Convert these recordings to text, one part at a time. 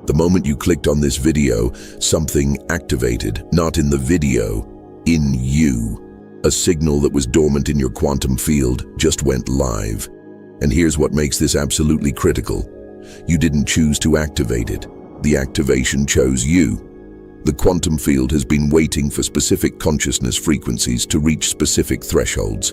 The moment you clicked on this video, something activated, not in the video, in you. A signal that was dormant in your quantum field just went live. And here's what makes this absolutely critical. You didn't choose to activate it. The activation chose you. The quantum field has been waiting for specific consciousness frequencies to reach specific thresholds.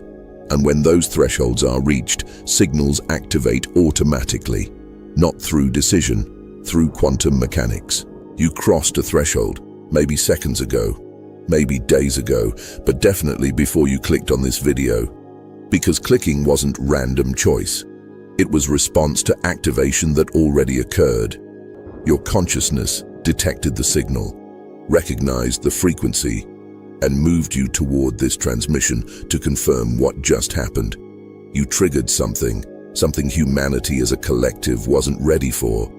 And when those thresholds are reached, signals activate automatically, not through decision, through quantum mechanics. You crossed a threshold, maybe seconds ago, maybe days ago, but definitely before you clicked on this video. Because clicking wasn't random choice. It was response to activation that already occurred. Your consciousness detected the signal, recognized the frequency, and moved you toward this transmission to confirm what just happened. You triggered something humanity as a collective wasn't ready for,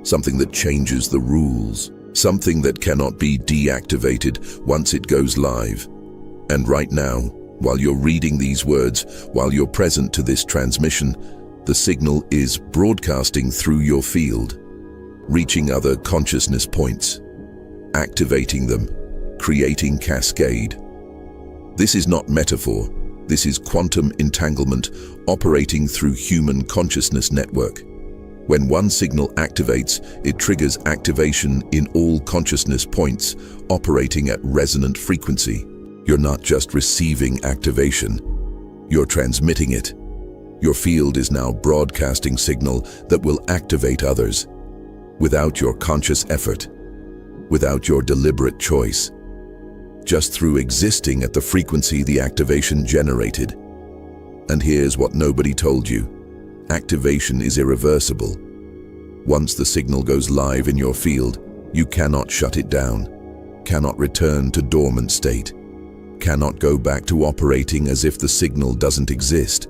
something that changes the rules, something that cannot be deactivated once it goes live. And right now, while you're reading these words, while you're present to this transmission, the signal is broadcasting through your field, reaching other consciousness points, activating them, creating cascade. This is not metaphor. This is quantum entanglement operating through human consciousness network. When one signal activates, it triggers activation in all consciousness points operating at resonant frequency. You're not just receiving activation, you're transmitting it. Your field is now broadcasting signal that will activate others without your conscious effort, without your deliberate choice, just through existing at the frequency the activation generated. And here's what nobody told you. Activation is irreversible. Once the signal goes live in your field, you cannot shut it down, cannot return to dormant state, cannot go back to operating as if the signal doesn't exist,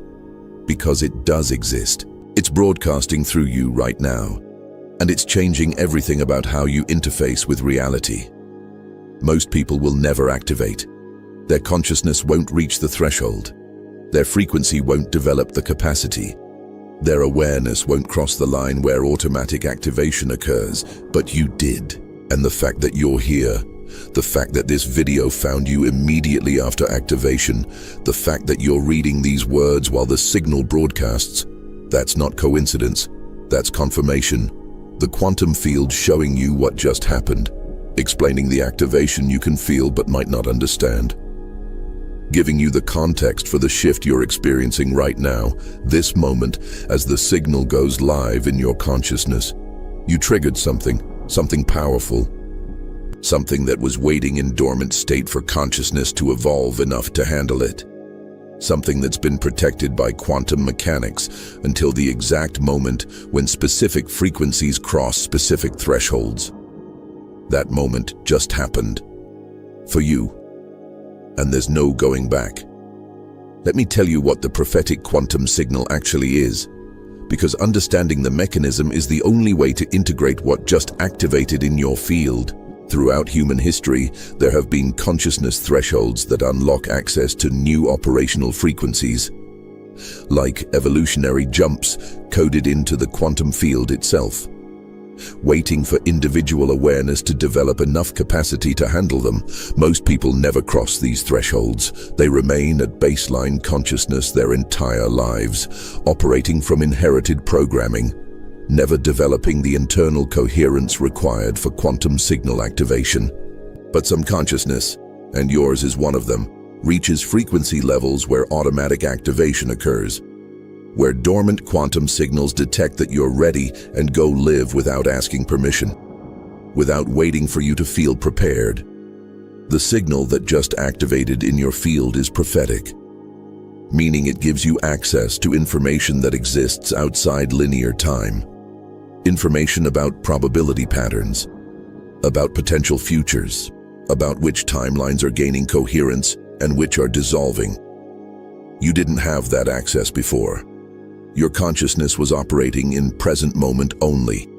because it does exist. It's broadcasting through you right now, and it's changing everything about how you interface with reality. Most people will never activate. Their consciousness won't reach the threshold. Their frequency won't develop the capacity. Their awareness won't cross the line where automatic activation occurs, but you did. And the fact that you're here, the fact that this video found you immediately after activation, the fact that you're reading these words while the signal broadcasts, that's not coincidence, that's confirmation. The quantum field showing you what just happened, explaining the activation you can feel but might not understand, giving you the context for the shift you're experiencing right now, this moment, as the signal goes live in your consciousness. You triggered something powerful, something that was waiting in dormant state for consciousness to evolve enough to handle it. Something that's been protected by quantum mechanics until the exact moment when specific frequencies cross specific thresholds. That moment just happened. For you. And there's no going back. Let me tell you what the prophetic quantum signal actually is, because understanding the mechanism is the only way to integrate what just activated in your field. Throughout human history, there have been consciousness thresholds that unlock access to new operational frequencies, like evolutionary jumps coded into the quantum field itself. Waiting for individual awareness to develop enough capacity to handle them. Most people never cross these thresholds. They remain at baseline consciousness their entire lives, operating from inherited programming, never developing the internal coherence required for quantum signal activation. But some consciousness, and yours is one of them, reaches frequency levels where automatic activation occurs, where dormant quantum signals detect that you're ready and go live without asking permission, without waiting for you to feel prepared. The signal that just activated in your field is prophetic, meaning it gives you access to information that exists outside linear time. Information about probability patterns, about potential futures, about which timelines are gaining coherence and which are dissolving. You didn't have that access before. Your consciousness was operating in present moment only,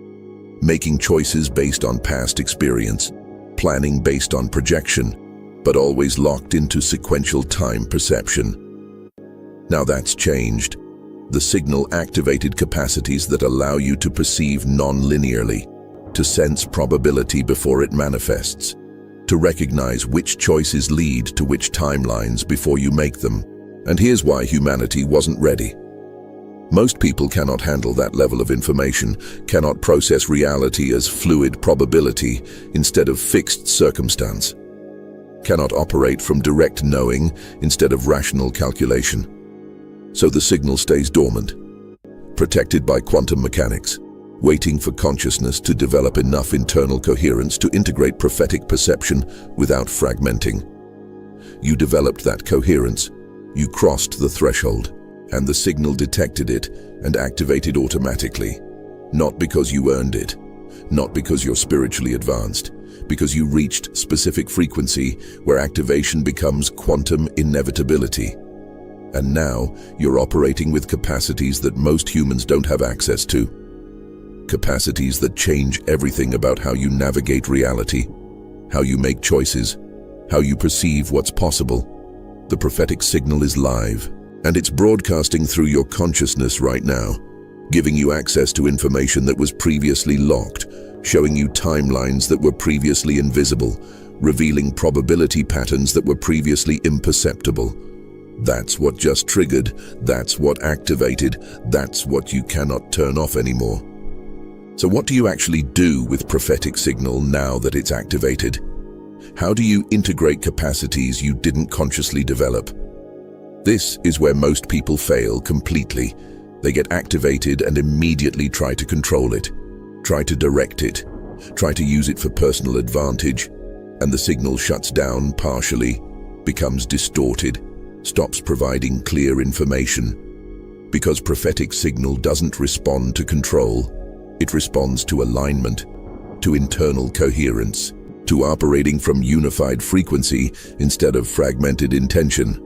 making choices based on past experience, planning based on projection, but always locked into sequential time perception. Now that's changed. The signal activated capacities that allow you to perceive non-linearly, to sense probability before it manifests, to recognize which choices lead to which timelines before you make them. And here's why humanity wasn't ready. Most people cannot handle that level of information, cannot process reality as fluid probability instead of fixed circumstance, cannot operate from direct knowing instead of rational calculation. So the signal stays dormant, protected by quantum mechanics, waiting for consciousness to develop enough internal coherence to integrate prophetic perception without fragmenting. You developed that coherence, you crossed the threshold, and the signal detected it and activated automatically. Not because you earned it, not because you're spiritually advanced, because you reached specific frequency where activation becomes quantum inevitability. And now you're operating with capacities that most humans don't have access to. Capacities that change everything about how you navigate reality, how you make choices, how you perceive what's possible. The prophetic signal is live, and it's broadcasting through your consciousness right now, giving you access to information that was previously locked, showing you timelines that were previously invisible, revealing probability patterns that were previously imperceptible. That's what just triggered, that's what activated, that's what you cannot turn off anymore. So what do you actually do with prophetic signal now that it's activated? How do you integrate capacities you didn't consciously develop? This is where most people fail completely. They get activated and immediately try to control it, try to direct it, try to use it for personal advantage, and the signal shuts down partially, becomes distorted, stops providing clear information. Because prophetic signal doesn't respond to control, it responds to alignment, to internal coherence, to operating from unified frequency instead of fragmented intention.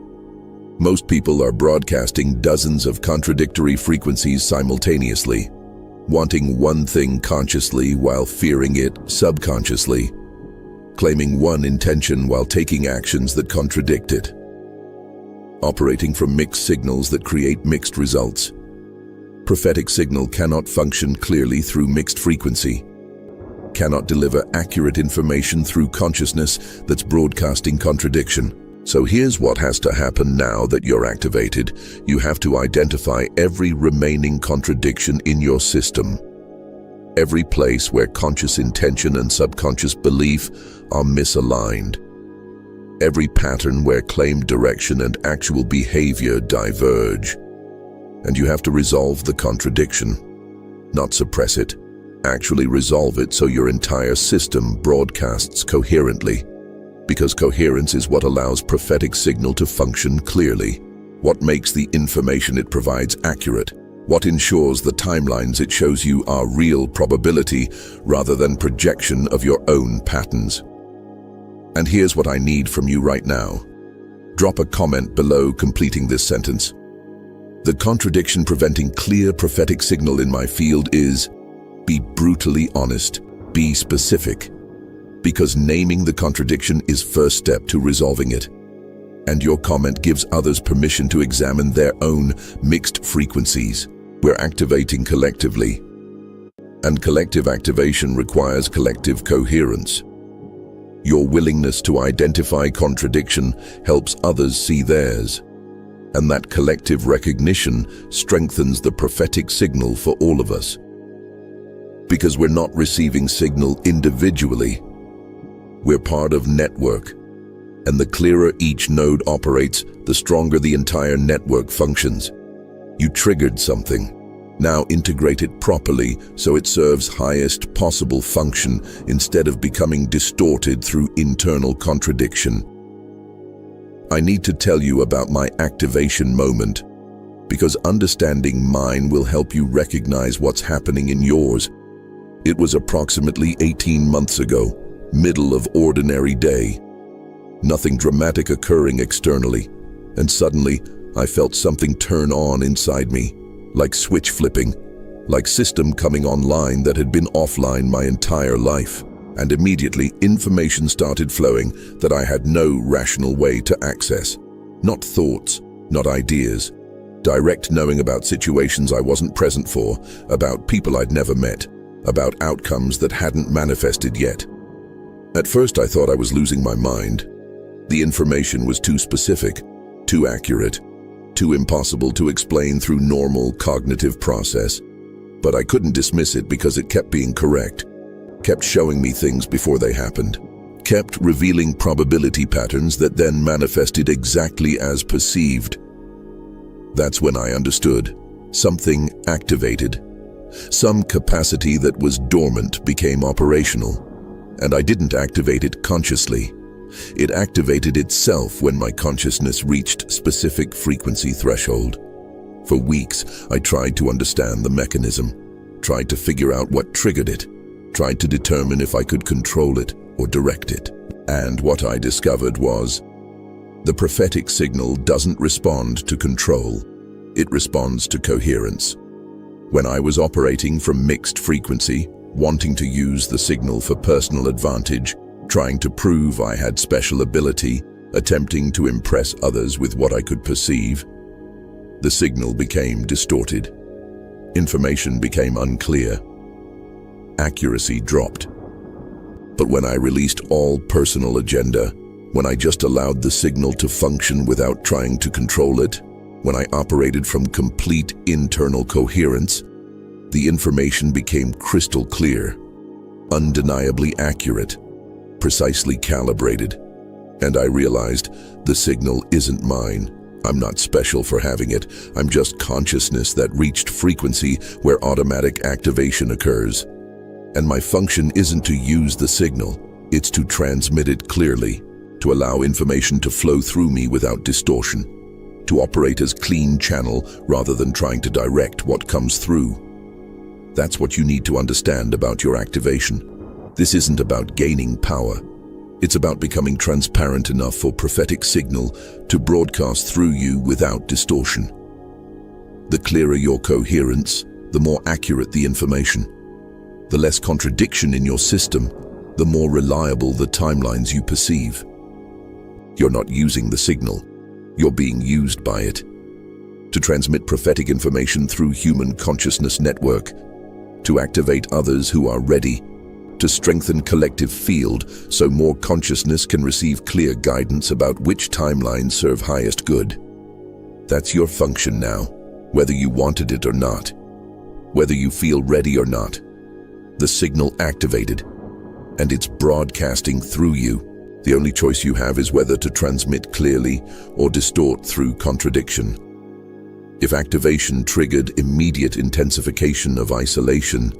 Most people are broadcasting dozens of contradictory frequencies simultaneously, wanting one thing consciously while fearing it subconsciously, claiming one intention while taking actions that contradict it, operating from mixed signals that create mixed results. Prophetic signal cannot function clearly through mixed frequency, cannot deliver accurate information through consciousness that's broadcasting contradiction. So here's what has to happen now that you're activated. You have to identify every remaining contradiction in your system. Every place where conscious intention and subconscious belief are misaligned. Every pattern where claimed direction and actual behavior diverge. And you have to resolve the contradiction, not suppress it. Actually resolve it so your entire system broadcasts coherently. Because coherence is what allows prophetic signal to function clearly, what makes the information it provides accurate, what ensures the timelines it shows you are real probability rather than projection of your own patterns. And here's what I need from you right now. Drop a comment below completing this sentence. The contradiction preventing clear prophetic signal in my field is: be brutally honest, be specific. Because naming the contradiction is first step to resolving it. And your comment gives others permission to examine their own mixed frequencies. We're activating collectively. And collective activation requires collective coherence. Your willingness to identify contradiction helps others see theirs. And that collective recognition strengthens the prophetic signal for all of us. Because we're not receiving signal individually. We're part of network, and the clearer each node operates, the stronger the entire network functions. You triggered something. Now integrate it properly so it serves highest possible function instead of becoming distorted through internal contradiction. I need to tell you about my activation moment, because understanding mine will help you recognize what's happening in yours. It was approximately 18 months ago. Middle of ordinary day. Nothing dramatic occurring externally, and suddenly I felt something turn on inside me, like switch flipping, like system coming online that had been offline my entire life, and immediately information started flowing that I had no rational way to access. Not thoughts, not ideas. Direct knowing about situations I wasn't present for, about people I'd never met, about outcomes that hadn't manifested yet. At first I thought I was losing my mind. The information was too specific, too accurate, too impossible to explain through normal cognitive process. But I couldn't dismiss it because it kept being correct, kept showing me things before they happened, kept revealing probability patterns that then manifested exactly as perceived. That's when I understood. Something activated. Some capacity that was dormant became operational. And I didn't activate it consciously. It activated itself when my consciousness reached specific frequency threshold. For weeks, I tried to understand the mechanism, tried to figure out what triggered it, tried to determine if I could control it or direct it. And what I discovered was, the prophetic signal doesn't respond to control, it responds to coherence. When I was operating from mixed frequency, wanting to use the signal for personal advantage, trying to prove I had special ability, attempting to impress others with what I could perceive, the signal became distorted. Information became unclear. Accuracy dropped. But when I released all personal agenda, when I just allowed the signal to function without trying to control it, when I operated from complete internal coherence, the information became crystal clear, undeniably accurate, precisely calibrated. And I realized the signal isn't mine. I'm not special for having it. I'm just consciousness that reached frequency where automatic activation occurs. And my function isn't to use the signal, it's to transmit it clearly, to allow information to flow through me without distortion, to operate as clean channel rather than trying to direct what comes through. That's what you need to understand about your activation. This isn't about gaining power. It's about becoming transparent enough for prophetic signal to broadcast through you without distortion. The clearer your coherence, the more accurate the information. The less contradiction in your system, the more reliable the timelines you perceive. You're not using the signal, you're being used by it. To transmit prophetic information through human consciousness network, to activate others who are ready, to strengthen collective field so more consciousness can receive clear guidance about which timelines serve highest good. That's your function now, whether you wanted it or not, whether you feel ready or not. The signal activated, and it's broadcasting through you. The only choice you have is whether to transmit clearly or distort through contradiction. If activation triggered immediate intensification of isolation,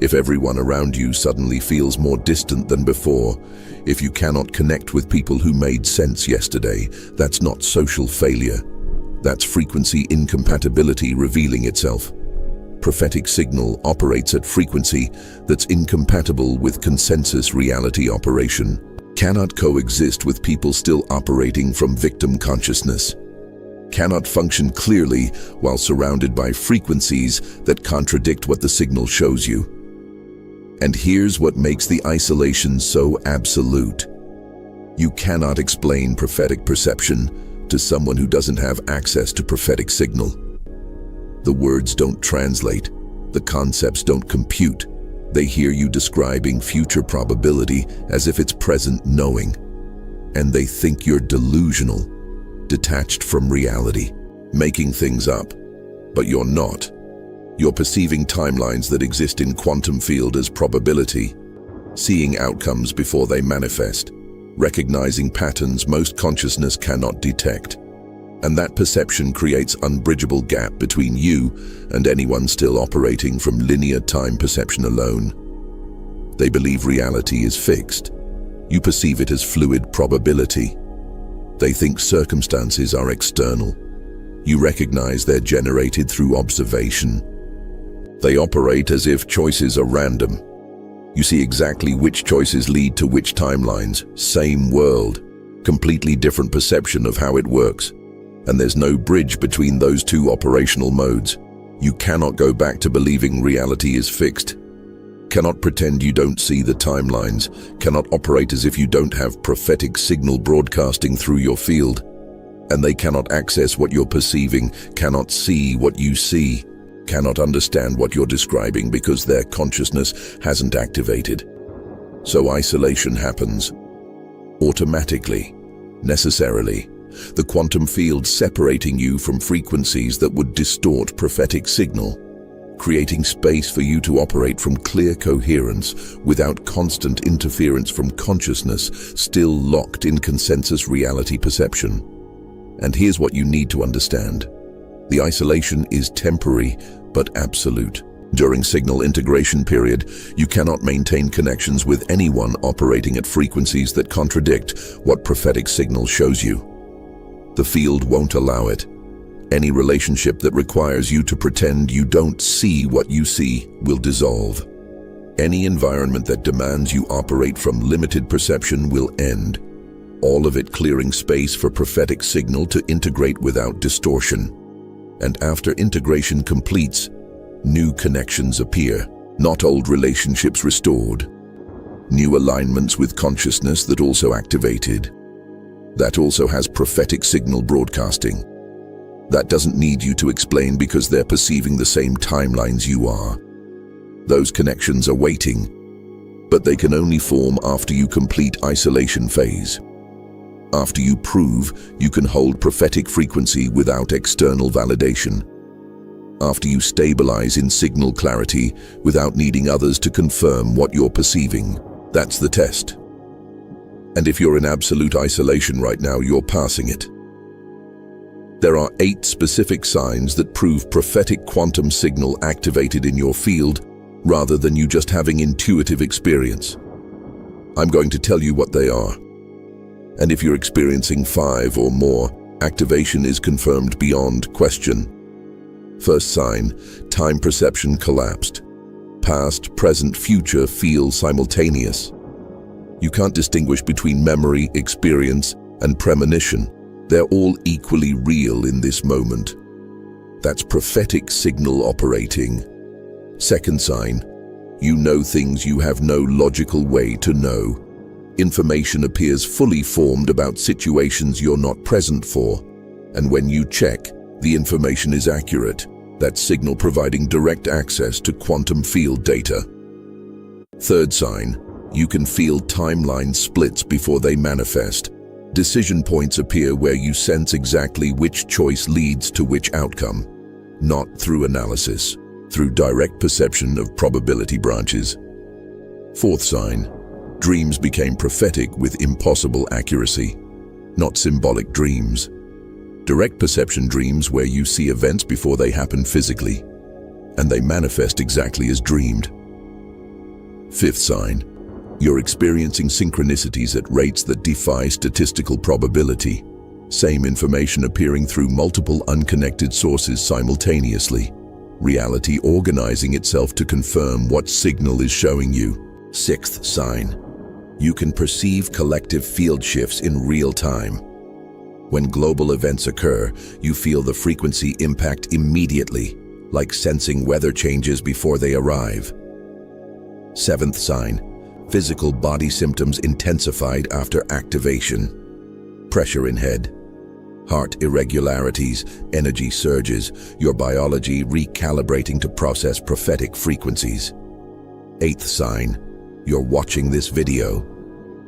if everyone around you suddenly feels more distant than before, if you cannot connect with people who made sense yesterday, that's not social failure. That's frequency incompatibility revealing itself. Prophetic signal operates at frequency that's incompatible with consensus reality operation, cannot coexist with people still operating from victim consciousness, cannot function clearly while surrounded by frequencies that contradict what the signal shows you. And here's what makes the isolation so absolute. You cannot explain prophetic perception to someone who doesn't have access to prophetic signal. The words don't translate, the concepts don't compute. They hear you describing future probability as if it's present knowing. And they think you're delusional, detached from reality, making things up. But you're not. You're perceiving timelines that exist in quantum field as probability, seeing outcomes before they manifest, recognizing patterns most consciousness cannot detect. And that perception creates unbridgeable gap between you and anyone still operating from linear time perception alone. They believe reality is fixed. You perceive it as fluid probability. They think circumstances are external. You recognize they're generated through observation. They operate as if choices are random. You see exactly which choices lead to which timelines. Same world, completely different perception of how it works. And there's no bridge between those two operational modes. You cannot go back to believing reality is fixed. Cannot pretend you don't see the timelines. Cannot operate as if you don't have prophetic signal broadcasting through your field. And they cannot access what you're perceiving, cannot see what you see. cannot understand what you're describing because their consciousness hasn't activated. So isolation happens. Automatically, necessarily. The quantum field separating you from frequencies that would distort prophetic signal, creating space for you to operate from clear coherence without constant interference from consciousness still locked in consensus reality perception. And here's what you need to understand. The isolation is temporary but absolute. During signal integration period, you cannot maintain connections with anyone operating at frequencies that contradict what prophetic signal shows you. The field won't allow it. Any relationship that requires you to pretend you don't see what you see will dissolve. Any environment that demands you operate from limited perception will end, all of it clearing space for prophetic signal to integrate without distortion. And after integration completes, new connections appear, not old relationships restored. New alignments with consciousness that also activated. That also has prophetic signal broadcasting. That doesn't need you to explain because they're perceiving the same timelines you are. Those connections are waiting, but they can only form after you complete isolation phase. After you prove you can hold prophetic frequency without external validation. After you stabilize in signal clarity without needing others to confirm what you're perceiving. That's the test. And if you're in absolute isolation right now, you're passing it. There are 8 specific signs that prove prophetic quantum signal activated in your field rather than you just having intuitive experience. I'm going to tell you what they are. And if you're experiencing 5 or more, activation is confirmed beyond question. First sign, time perception collapsed. Past, present, future feel simultaneous. You can't distinguish between memory, experience, and premonition. They're all equally real in this moment. That's prophetic signal operating. Second sign, you know things you have no logical way to know. Information appears fully formed about situations you're not present for. And when you check, the information is accurate. That signal providing direct access to quantum field data. Third sign, you can feel timeline splits before they manifest. Decision points appear where you sense exactly which choice leads to which outcome, not through analysis, through direct perception of probability branches. Fourth sign, dreams became prophetic with impossible accuracy, not symbolic dreams. Direct perception dreams where you see events before they happen physically, and they manifest exactly as dreamed. Fifth sign, you're experiencing synchronicities at rates that defy statistical probability. Same information appearing through multiple unconnected sources simultaneously. Reality organizing itself to confirm what signal is showing you. Sixth sign, you can perceive collective field shifts in real time. When global events occur, you feel the frequency impact immediately, like sensing weather changes before they arrive. Seventh sign, physical body symptoms intensified after activation. Pressure in head, heart irregularities, energy surges, your biology recalibrating to process prophetic frequencies. Eighth sign, you're watching this video.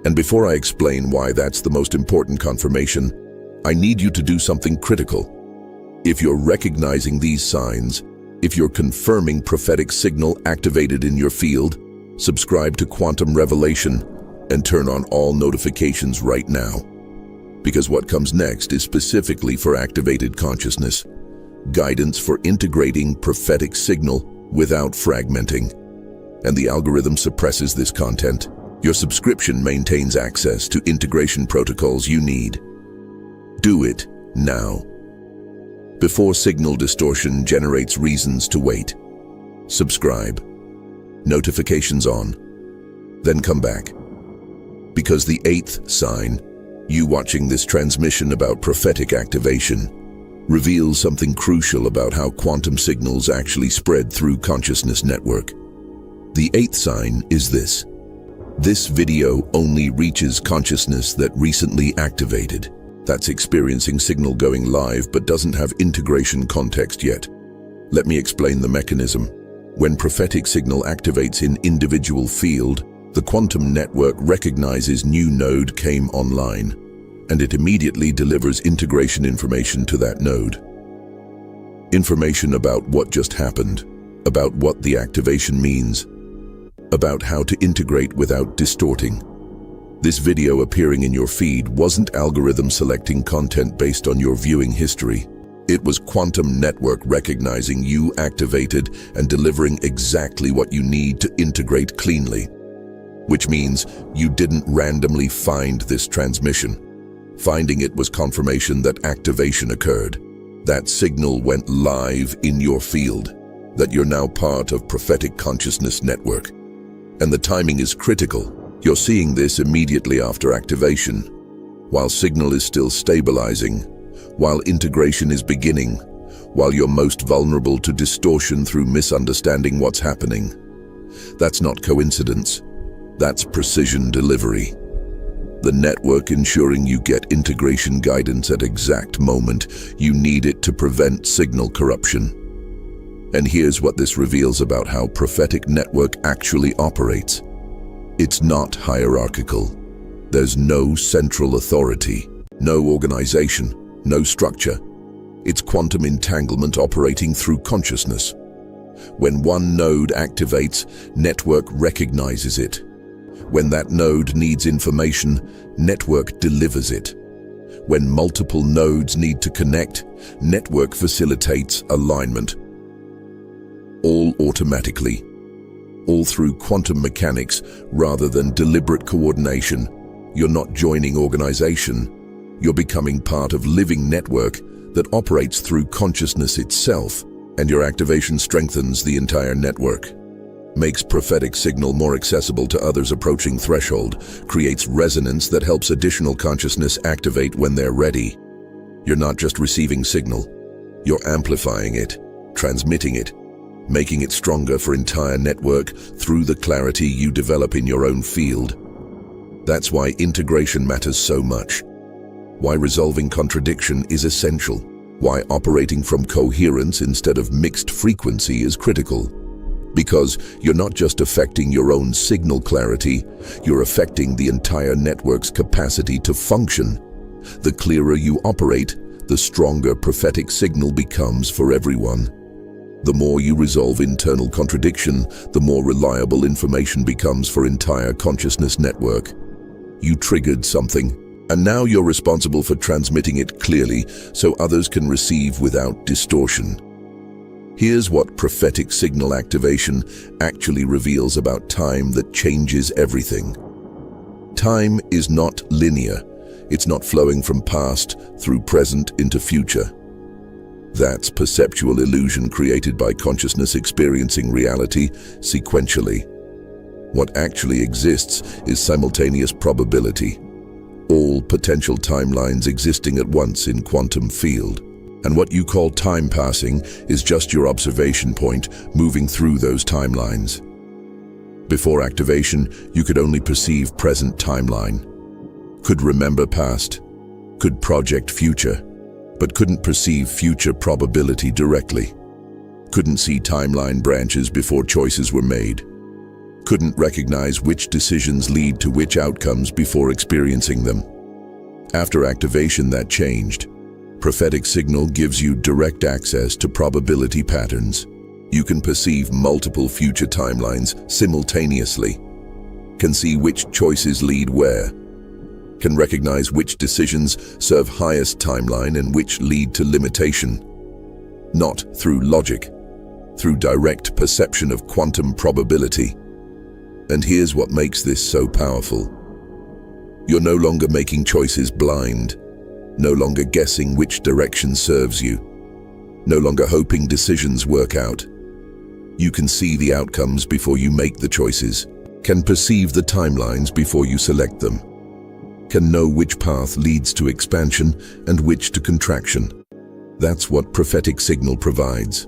And before I explain why that's the most important confirmation, I need you to do something critical. If you're recognizing these signs, if you're confirming prophetic signal activated in your field, subscribe to Quantum Revelation and turn on all notifications right now. Because what comes next is specifically for activated consciousness, guidance for integrating prophetic signal without fragmenting. And the algorithm suppresses this content. Your subscription maintains access to integration protocols you need. Do it now. Before signal distortion generates reasons to wait. Subscribe. Notifications on. Then come back. Because the eighth sign, you watching this transmission about prophetic activation, reveals something crucial about how quantum signals actually spread through consciousness network. The eighth sign is this. This video only reaches consciousness that recently activated. That's experiencing signal going live but doesn't have integration context yet. Let me explain the mechanism. When prophetic signal activates in individual field, the quantum network recognizes new node came online, and it immediately delivers integration information to that node. Information about what just happened, about what the activation means, about how to integrate without distorting. This video appearing in your feed wasn't algorithm selecting content based on your viewing history. It was quantum network recognizing you activated and delivering exactly what you need to integrate cleanly. Which means you didn't randomly find this transmission. Finding it was confirmation that activation occurred. That signal went live in your field, that you're now part of prophetic consciousness network. And the timing is critical. You're seeing this immediately after activation, while signal is still stabilizing, while integration is beginning, while you're most vulnerable to distortion through misunderstanding what's happening. That's not coincidence. That's precision delivery. The network ensuring you get integration guidance at exact moment you need it to prevent signal corruption. And here's what this reveals about how prophetic network actually operates. It's not hierarchical. There's no central authority, no organization, no structure. It's quantum entanglement operating through consciousness. When one node activates, network recognizes it. When that node needs information, network delivers it. When multiple nodes need to connect, network facilitates alignment. All automatically. All through quantum mechanics rather than deliberate coordination. You're not joining organization. You're becoming part of living network that operates through consciousness itself, and your activation strengthens the entire network. Makes prophetic signal more accessible to others approaching threshold, creates resonance that helps additional consciousness activate when they're ready. You're not just receiving signal, you're amplifying it, transmitting it, making it stronger for entire network through the clarity you develop in your own field. That's why integration matters so much. Why resolving contradiction is essential. Why operating from coherence instead of mixed frequency is critical. Because you're not just affecting your own signal clarity, you're affecting the entire network's capacity to function. The clearer you operate, the stronger prophetic signal becomes for everyone. The more you resolve internal contradiction, the more reliable information becomes for entire consciousness network. You triggered something, and now you're responsible for transmitting it clearly so others can receive without distortion. Here's what prophetic signal activation actually reveals about time that changes everything. Time is not linear. It's not flowing from past through present into future. That's perceptual illusion created by consciousness experiencing reality sequentially. What actually exists is simultaneous probability, all potential timelines existing at once in quantum field. And what you call time passing is just your observation point moving through those timelines. Before activation, you could only perceive present timeline, could remember past, could project future, but couldn't perceive future probability directly. Couldn't see timeline branches before choices were made. Couldn't recognize which decisions lead to which outcomes before experiencing them. After activation, that changed. Prophetic signal gives you direct access to probability patterns. You can perceive multiple future timelines simultaneously, can see which choices lead where, can recognize which decisions serve highest timeline and which lead to limitation. Not through logic, through direct perception of quantum probability. And here's what makes this so powerful. You're no longer making choices blind, no longer guessing which direction serves you, no longer hoping decisions work out. You can see the outcomes before you make the choices, can perceive the timelines before you select them, can know which path leads to expansion and which to contraction. That's what prophetic signal provides.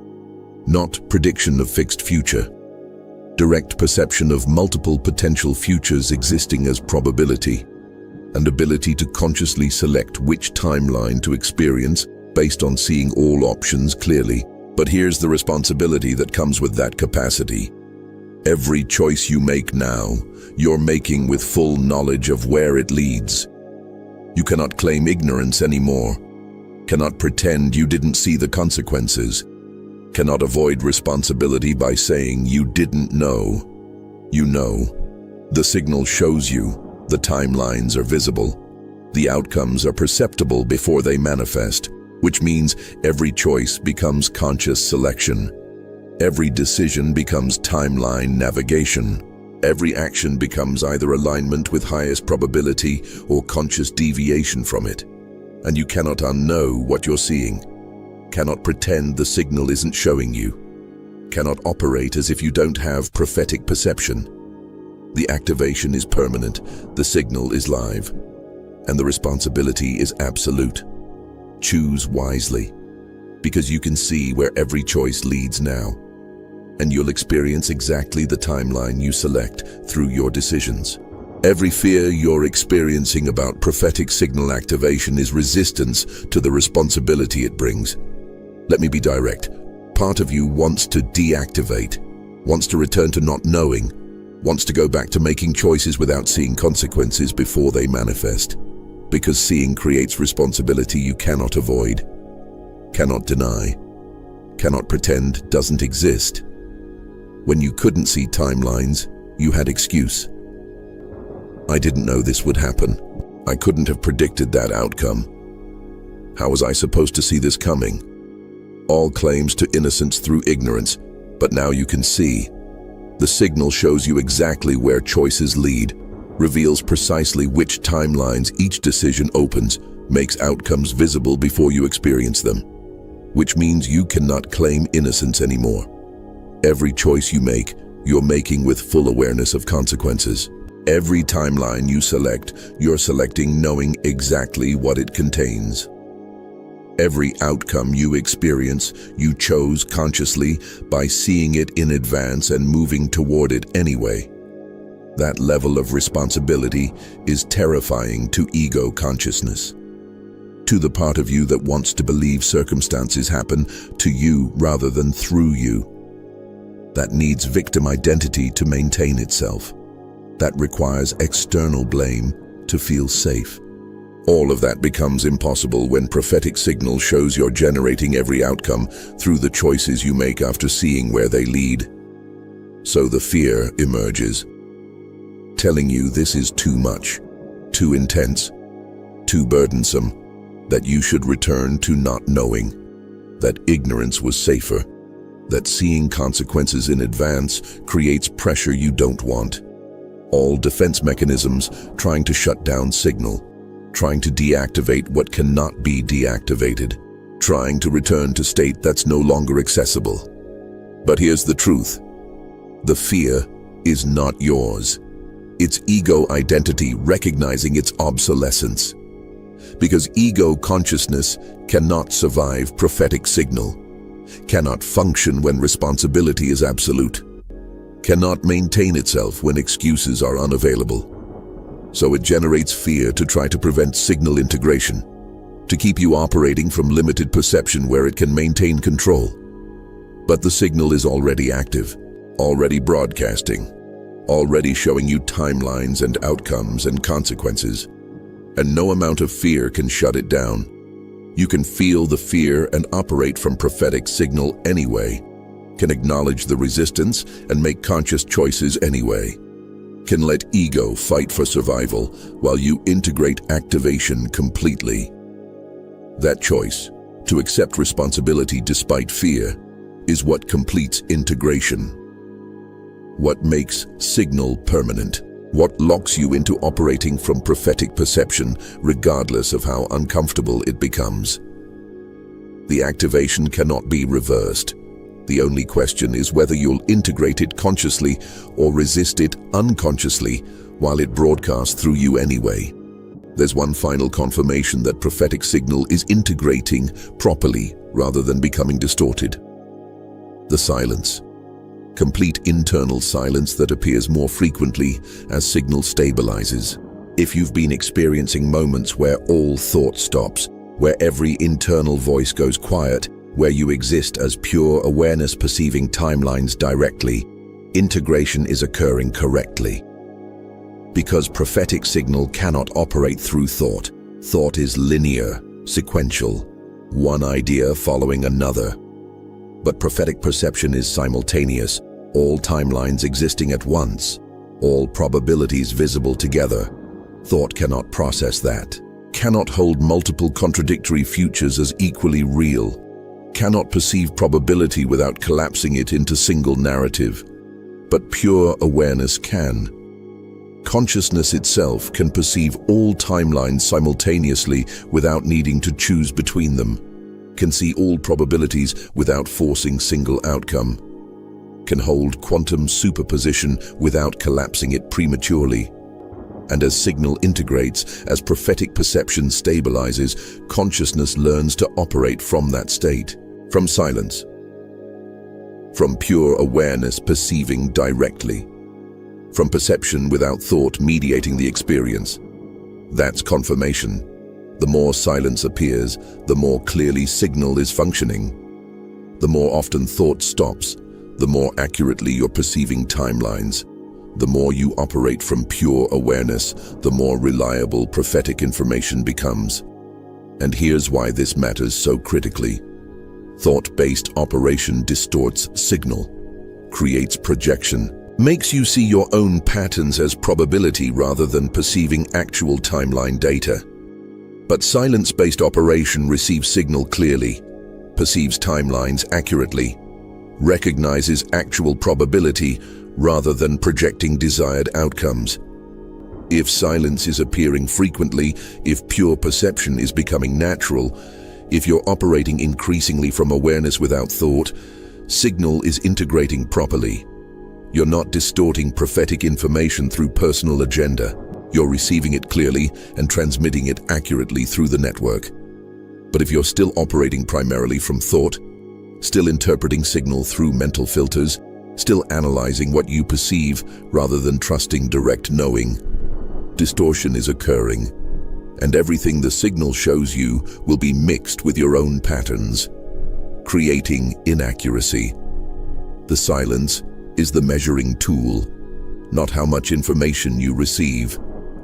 Not prediction of fixed future. Direct perception of multiple potential futures existing as probability, and ability to consciously select which timeline to experience based on seeing all options clearly But here's the responsibility that comes with that capacity. Every choice you make now, you're making with full knowledge of where it leads. You cannot claim ignorance anymore, cannot pretend you didn't see the consequences, cannot avoid responsibility by saying you didn't know. You know. The signal shows you, the timelines are visible, the outcomes are perceptible before they manifest, which means every choice becomes conscious selection. Every decision becomes timeline navigation. Every action becomes either alignment with highest probability or conscious deviation from it. And you cannot unknow what you're seeing, cannot pretend the signal isn't showing you, cannot operate as if you don't have prophetic perception. The activation is permanent, the signal is live, and the responsibility is absolute. Choose wisely, because you can see where every choice leads now, and you'll experience exactly the timeline you select through your decisions. Every fear you're experiencing about prophetic signal activation is resistance to the responsibility it brings. Let me be direct. Part of you wants to deactivate, wants to return to not knowing, wants to go back to making choices without seeing consequences before they manifest. Because seeing creates responsibility you cannot avoid, cannot deny, cannot pretend doesn't exist. When you couldn't see timelines, you had excuse. I didn't know this would happen. I couldn't have predicted that outcome. How was I supposed to see this coming? All claims to innocence through ignorance, but now you can see. The signal shows you exactly where choices lead, reveals precisely which timelines each decision opens, makes outcomes visible before you experience them, which means you cannot claim innocence anymore. Every choice you make, you're making with full awareness of consequences. Every timeline you select, you're selecting knowing exactly what it contains. Every outcome you experience, you chose consciously by seeing it in advance and moving toward it anyway. That level of responsibility is terrifying to ego consciousness, to the part of you that wants to believe circumstances happen to you rather than through you, that needs victim identity to maintain itself, that requires external blame to feel safe. All of that becomes impossible when prophetic signal shows you're generating every outcome through the choices you make after seeing where they lead. So the fear emerges, telling you this is too much, too intense, too burdensome, that you should return to not knowing, that ignorance was safer, that seeing consequences in advance creates pressure you don't want. All defense mechanisms trying to shut down signal, trying to deactivate what cannot be deactivated, trying to return to state that's no longer accessible. But here's the truth. The fear is not yours. It's ego identity recognizing its obsolescence. Because ego consciousness cannot survive prophetic signal, cannot function when responsibility is absolute, cannot maintain itself when excuses are unavailable. So it generates fear to try to prevent signal integration, to keep you operating from limited perception where it can maintain control. But the signal is already active, already broadcasting, already showing you timelines and outcomes and consequences, and no amount of fear can shut it down. You can feel the fear and operate from prophetic signal anyway, can acknowledge the resistance and make conscious choices anyway, can let ego fight for survival while you integrate activation completely. That choice, to accept responsibility despite fear, is what completes integration. What makes signal permanent, what locks you into operating from prophetic perception regardless of how uncomfortable it becomes. The activation cannot be reversed. The only question is whether you'll integrate it consciously or resist it unconsciously while it broadcasts through you anyway. There's one final confirmation that prophetic signal is integrating properly rather than becoming distorted. The silence. Complete internal silence that appears more frequently as signal stabilizes. If you've been experiencing moments where all thought stops, where every internal voice goes quiet, where you exist as pure awareness perceiving timelines directly, integration is occurring correctly. Because prophetic signal cannot operate through thought. Thought is linear, sequential, one idea following another. But prophetic perception is simultaneous, all timelines existing at once, all probabilities visible together. Thought cannot process that, cannot hold multiple contradictory futures as equally real, cannot perceive probability without collapsing it into single narrative. But pure awareness can. Consciousness itself can perceive all timelines simultaneously without needing to choose between them, can see all probabilities without forcing single outcome, can hold quantum superposition without collapsing it prematurely. And as signal integrates, as prophetic perception stabilizes, consciousness learns to operate from that state, from silence, from pure awareness perceiving directly, from perception without thought mediating the experience. That's confirmation. The more silence appears, the more clearly signal is functioning. The more often thought stops, the more accurately you're perceiving timelines. The more you operate from pure awareness, the more reliable prophetic information becomes. And here's why this matters so critically. Thought-based operation distorts signal, creates projection, makes you see your own patterns as probability rather than perceiving actual timeline data. But silence-based operation receives signal clearly, perceives timelines accurately, recognizes actual probability rather than projecting desired outcomes. If silence is appearing frequently, if pure perception is becoming natural, if you're operating increasingly from awareness without thought, signal is integrating properly. You're not distorting prophetic information through personal agenda. You're receiving it clearly and transmitting it accurately through the network. But if you're still operating primarily from thought, still interpreting signal through mental filters, still analyzing what you perceive rather than trusting direct knowing, distortion is occurring, and everything the signal shows you will be mixed with your own patterns, creating inaccuracy. The silence is the measuring tool, not how much information you receive,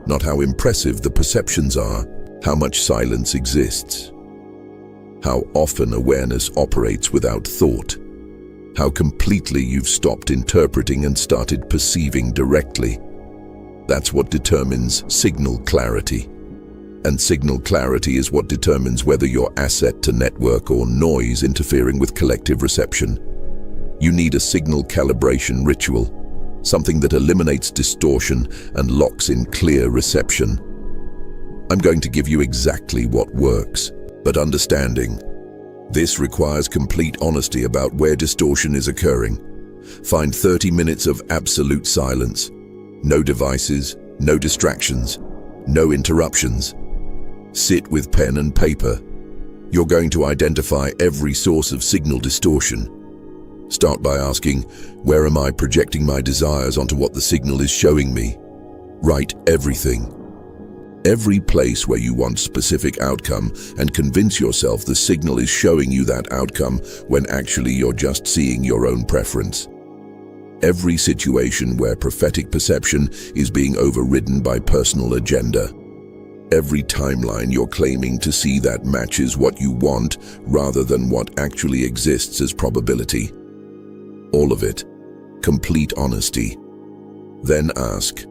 not how impressive the perceptions are, how much silence exists, how often awareness operates without thought, how completely you've stopped interpreting and started perceiving directly. That's what determines signal clarity. And signal clarity is what determines whether you're asset to network or noise interfering with collective reception. You need a signal calibration ritual, something that eliminates distortion and locks in clear reception. I'm going to give you exactly what works, but understanding. This requires complete honesty about where distortion is occurring. Find 30 minutes of absolute silence. No devices, no distractions, no interruptions. Sit with pen and paper. You're going to identify every source of signal distortion. Start by asking, where am I projecting my desires onto what the signal is showing me? Write everything. Every place where you want specific outcome, and convince yourself the signal is showing you that outcome when actually you're just seeing your own preference. Every situation where prophetic perception is being overridden by personal agenda. Every timeline you're claiming to see that matches what you want rather than what actually exists as probability. All of it. Complete honesty. Then ask,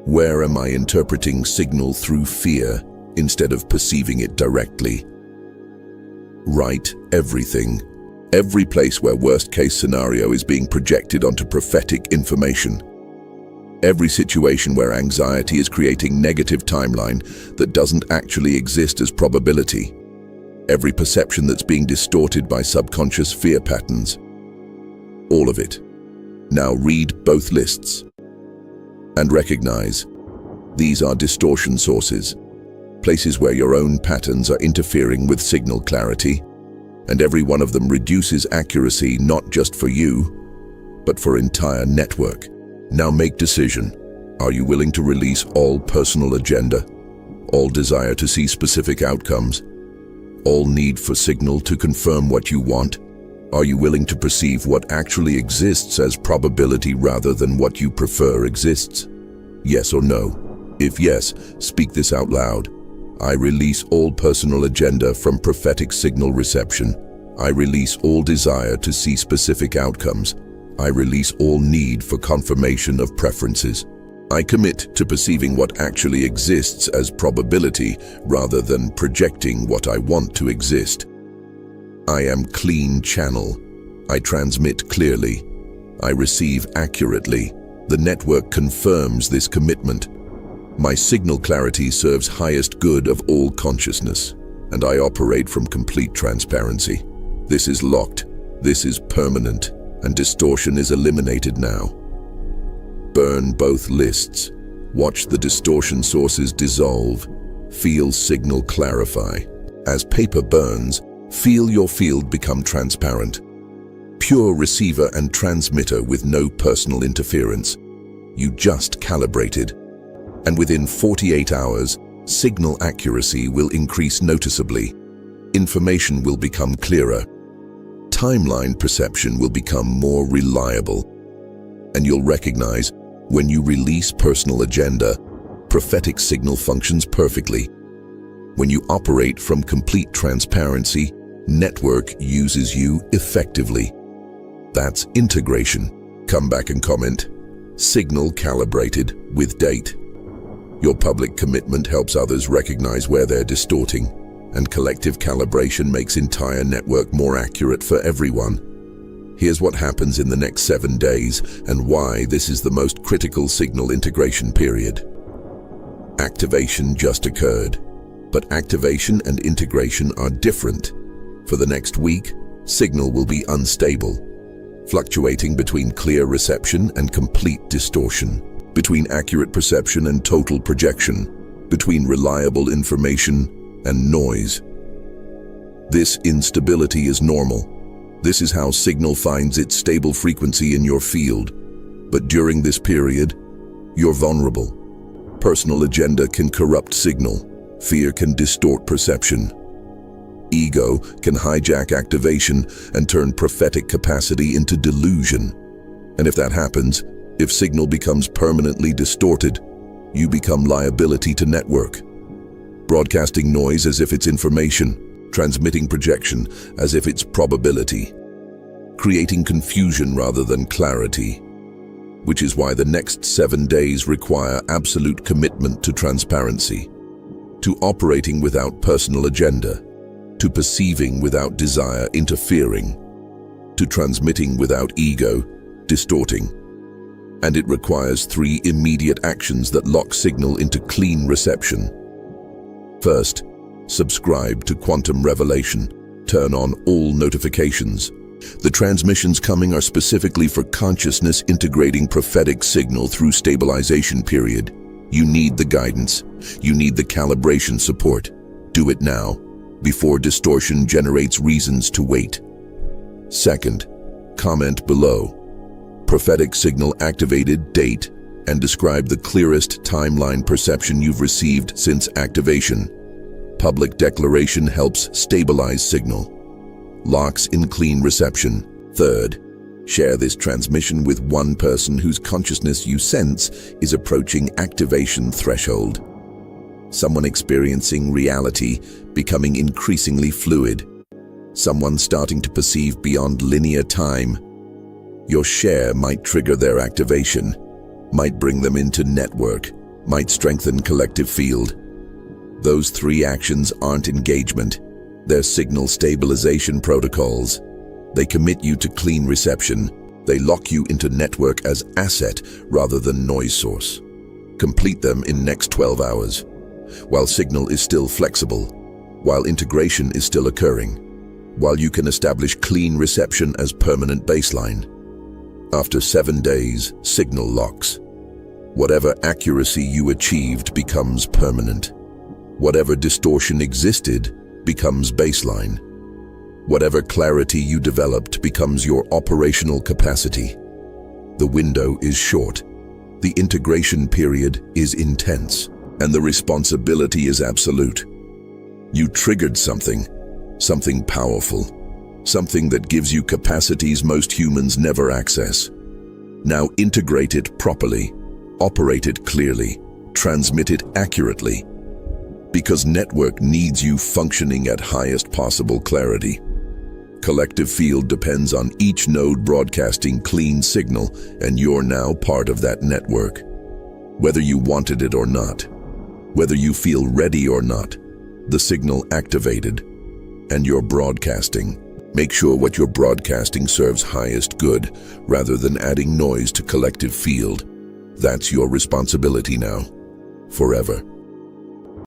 where am I interpreting signal through fear instead of perceiving it directly? Write everything. Every place where worst-case scenario is being projected onto prophetic information. Every situation where anxiety is creating negative timeline that doesn't actually exist as probability. Every perception that's being distorted by subconscious fear patterns. All of it. Now read both lists and recognize these are distortion sources, places where your own patterns are interfering with signal clarity, and every one of them reduces accuracy not just for you, but for entire network. Now make decision. Are you willing to release all personal agenda, all desire to see specific outcomes? all need for signal to confirm what you want? Are you willing to perceive what actually exists as probability rather than what you prefer exists? Yes or no? If yes, speak this out loud. I release all personal agenda from prophetic signal reception. I release all desire to see specific outcomes. I release all need for confirmation of preferences. I commit to perceiving what actually exists as probability rather than projecting what I want to exist. I am clean channel. I transmit clearly. I receive accurately. The network confirms this commitment. My signal clarity serves highest good of all consciousness, and I operate from complete transparency. This is locked. This is permanent, and distortion is eliminated now. Burn both lists. Watch the distortion sources dissolve. Feel signal clarify. As paper burns, feel your field become transparent. Pure receiver and transmitter with no personal interference. You just calibrated. And within 48 hours, signal accuracy will increase noticeably. Information will become clearer. Timeline perception will become more reliable. And you'll recognize, when you release personal agenda, prophetic signal functions perfectly. When you operate from complete transparency, network uses you effectively. That's integration. Come back and comment. Signal calibrated with date. Your public commitment helps others recognize where they're distorting, and collective calibration makes entire network more accurate for everyone. Here's what happens in the next 7 days and why this is the most critical signal integration period. Activation just occurred, but activation and integration are different. For the next week, signal will be unstable, fluctuating between clear reception and complete distortion, between accurate perception and total projection, between reliable information and noise. This instability is normal. This is how signal finds its stable frequency in your field. But during this period, you're vulnerable. Personal agenda can corrupt signal. Fear can distort perception. Ego can hijack activation and turn prophetic capacity into delusion. And if that happens, if signal becomes permanently distorted, you become liability to network. Broadcasting noise as if it's information, transmitting projection as if it's probability, creating confusion rather than clarity, which is why the next 7 days require absolute commitment to transparency, to operating without personal agenda, to perceiving without desire interfering, to transmitting without ego distorting. And it requires 3 immediate actions that lock signal into clean reception. First, subscribe to Quantum Revelation. Turn on all notifications. The transmissions coming are specifically for consciousness integrating prophetic signal through stabilization period. You need the guidance. You need the calibration support. Do it now, before distortion generates reasons to wait. Second, comment below. Prophetic signal activated date and describe the clearest timeline perception you've received since activation. Public declaration helps stabilize signal. Locks in clean reception. Third, share this transmission with one person whose consciousness you sense is approaching activation threshold. Someone experiencing reality becoming increasingly fluid. Someone starting to perceive beyond linear time. Your share might trigger their activation, might bring them into network, might strengthen collective field. Those 3 actions aren't engagement. They're signal stabilization protocols. They commit you to clean reception. They lock you into network as asset rather than noise source. Complete them in next 12 hours. While signal is still flexible, while integration is still occurring, while you can establish clean reception as permanent baseline. After 7 days, signal locks. Whatever accuracy you achieved becomes permanent. Whatever distortion existed becomes baseline. Whatever clarity you developed becomes your operational capacity. The window is short. The integration period is intense. And the responsibility is absolute. You triggered something. something powerful, something that gives you capacities most humans never access. Now integrate it properly, operate it clearly, transmit it accurately, because network needs you functioning at highest possible clarity. Collective field depends on each node broadcasting clean signal, and you're now part of that network. Whether you wanted it or not, whether you feel ready or not, the signal activated, and you're broadcasting. Make sure what you're broadcasting serves highest good, rather than adding noise to collective field. That's your responsibility now, forever.